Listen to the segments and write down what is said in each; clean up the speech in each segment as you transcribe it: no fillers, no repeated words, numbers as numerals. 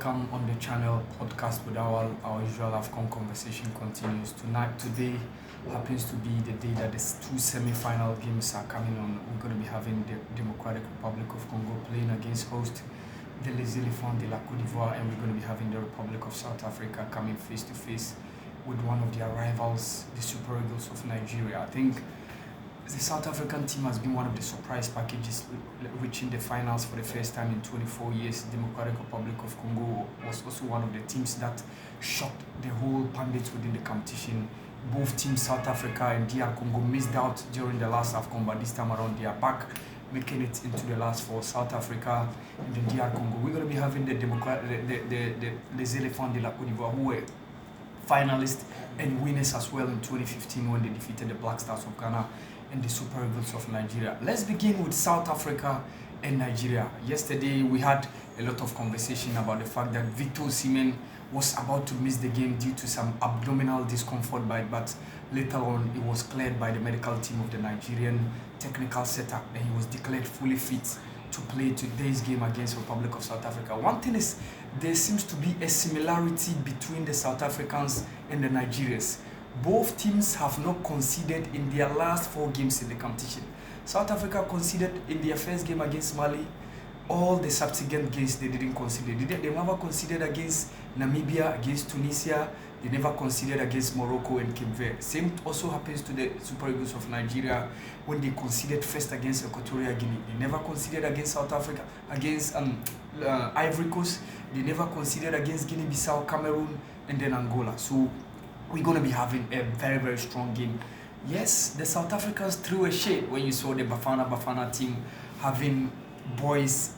welcome on the channel podcast with our usual Afcon conversation continues. Today happens to be the day that the two semi-final games are coming on. We're going to be having the Democratic Republic of Congo playing against host the Les Elephants de la Côte d'Ivoire, and we're going to be having the Republic of South Africa coming face to face with one of their rivals, the Super Eagles of Nigeria. I think the South African team has been one of the surprise packages, reaching the finals for the first time in 24 years. Democratic Republic of Congo was also one of the teams that shocked the whole pundits within the competition. Both teams, South Africa and DR Congo, missed out during the last Afcon, but this time around they are back, making it into the last four. South Africa and the DR Congo. We're going to be having the Les Elephants de la Côte d'Ivoire, who were finalists and winners as well in 2015 when they defeated the Black Stars of Ghana and the Super Eagles of Nigeria. Let's begin with South Africa and Nigeria. Yesterday we had a lot of conversation about the fact that Victor Osimhen was about to miss the game due to some abdominal discomfort, but later on it was cleared by the medical team of the Nigerian technical setup and he was declared fully fit to play today's game against Republic of South Africa. One thing is, there seems to be a similarity between the South Africans and the Nigerians. Both teams have not conceded in their last four games in the competition. South Africa conceded in their first game against Mali. All the subsequent games they didn't concede. They never conceded against Namibia, against Tunisia. They never conceded against Morocco and Cape Verde. Same also happens to the Super Eagles of Nigeria when they conceded first against Equatorial Guinea. They never conceded against South Africa, against Ivory Coast. They never conceded against Guinea-Bissau, Cameroon, and then Angola. So we're going to be having a very, very strong game. Yes, the South Africans threw a shade when you saw the Bafana team having boys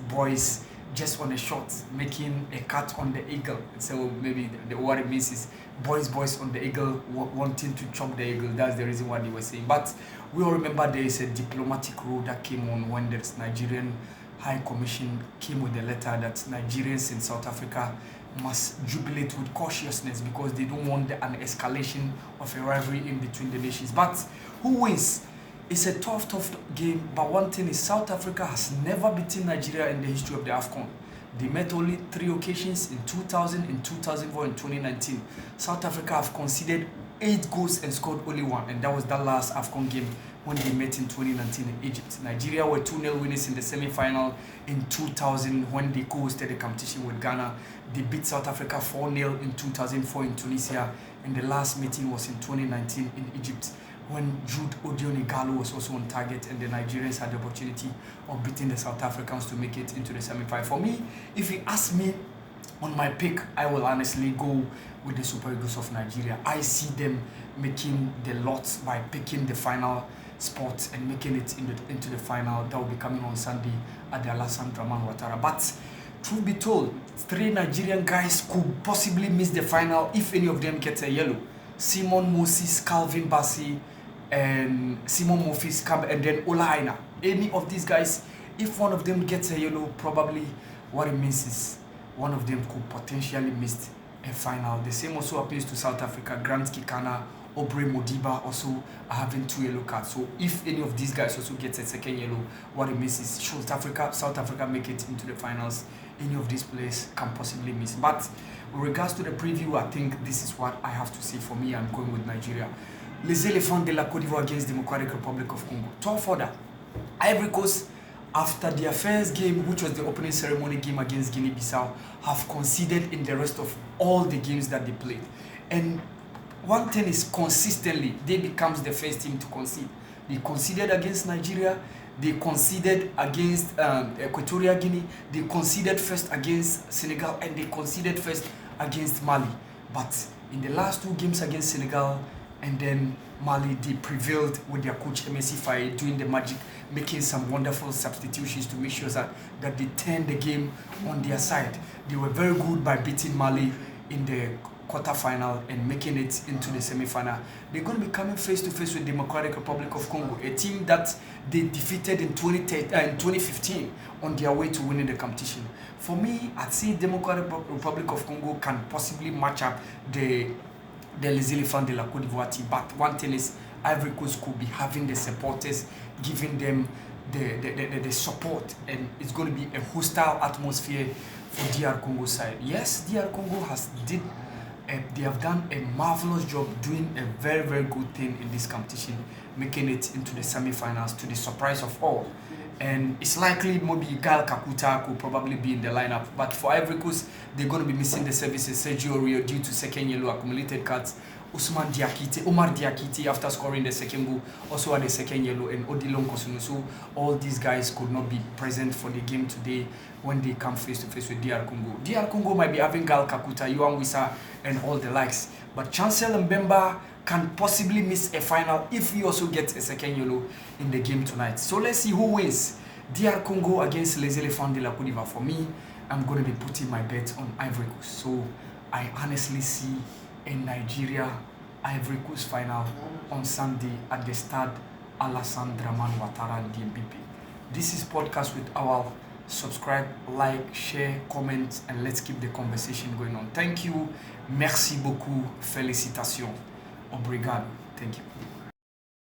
just on a shot, making a cut on the eagle. So maybe what it means is boys on the eagle wanting to chop the eagle. That's the reason why they were saying. But we all remember there is a diplomatic rule that came on when the Nigerian High Commission came with a letter that Nigerians in South Africa must jubilate with cautiousness because they don't want an escalation of a rivalry in between the nations. But who wins? It's a tough game, but one thing is South Africa has never beaten Nigeria in the history of the Afcon. They met only 3 occasions in 2000, in 2004, and 2019. South Africa have conceded 8 goals and scored only 1, and that was that last Afcon game when they met in 2019 in Egypt. Nigeria were 2-0 winners in the semi-final in 2000 when they co-hosted the competition with Ghana. They beat South Africa 4-0 in 2004 in Tunisia, and the last meeting was in 2019 in Egypt when Jude Odioni was also on target and the Nigerians had the opportunity of beating the South Africans to make it into the semi-final. For me, if you ask me on my pick, I will honestly go with the Super Eagles of Nigeria. I see them making the lot by picking the final spot and making it into the final. That will be coming on Sunday at the Alassane Dramane Ouattara. But truth be told, 3 Nigerian guys could possibly miss the final if any of them gets a yellow. Simon Moses, Calvin Bassey, and Simon Mofis, and then Ola Aina. Any of these guys, if one of them gets a yellow, probably what it means is one of them could potentially miss a final. The same also applies to South Africa. Grant Kikana, Aubrey Modiba also are having 2 yellow cards. So if any of these guys also gets a second yellow, what it means is should South Africa make it into the finals, any of these players can possibly miss. But with regards to the preview, I think this is what I have to say. For me, I'm going with Nigeria. Les Elephants de la Côte d'Ivoire against Democratic Republic of Congo. Top order. Ivory Coast, after their first game, which was the opening ceremony game against Guinea-Bissau, have conceded in the rest of all the games that they played. And one thing is, consistently, they becomes the first team to concede. They conceded against Nigeria, they conceded against Equatorial Guinea, they conceded first against Senegal, and they conceded first against Mali. But in the last 2 games against Senegal and then Mali, they prevailed with their coach MSC Faye doing the magic, making some wonderful substitutions to make sure that they turned the game on their side. They were very good by beating Mali in the quarter-final and making it into the semi-final. They're going to be coming face-to-face with Democratic Republic of Congo, a team that they defeated in 2015 on their way to winning the competition. For me, I'd say Democratic Republic of Congo can possibly match up the Les Elephants de la Côte d'Ivoire team. But one thing is, Ivory Coast could be having the supporters giving them the support, and it's going to be a hostile atmosphere for DR Congo side. Yes, DR Congo they have done a marvelous job doing a very, very good thing in this competition, making it into the semi-finals to the surprise of all. And it's likely maybe Gal Kakuta could probably be in the lineup. But for Ivory Coast, they're going to be missing the services. Sergio Rio due to second yellow accumulated cards. Omar Diakite after scoring the second goal also had the second yellow, and Odilon Kosunu. So all these guys could not be present for the game today when they come face to face with DR Congo. DR Congo might be having Gal Kakuta, Yuan Wissa, and all the likes. But Chancel Mbemba can possibly miss a final if he also gets a second yellow in the game tonight. So let's see who wins. DR Congo against Les Elephants de la Côte d'Ivoire. For me, I'm going to be putting my bet on Ivory Coast. So I honestly see a Nigeria Ivory Coast final on Sunday at the Stade Alassane Dramane Ouattara DMPP. This is Podcast with Awal. Subscribe, like, share, comment, and let's keep the conversation going on. Thank you. Merci beaucoup. Félicitations. Obrigado. Thank you.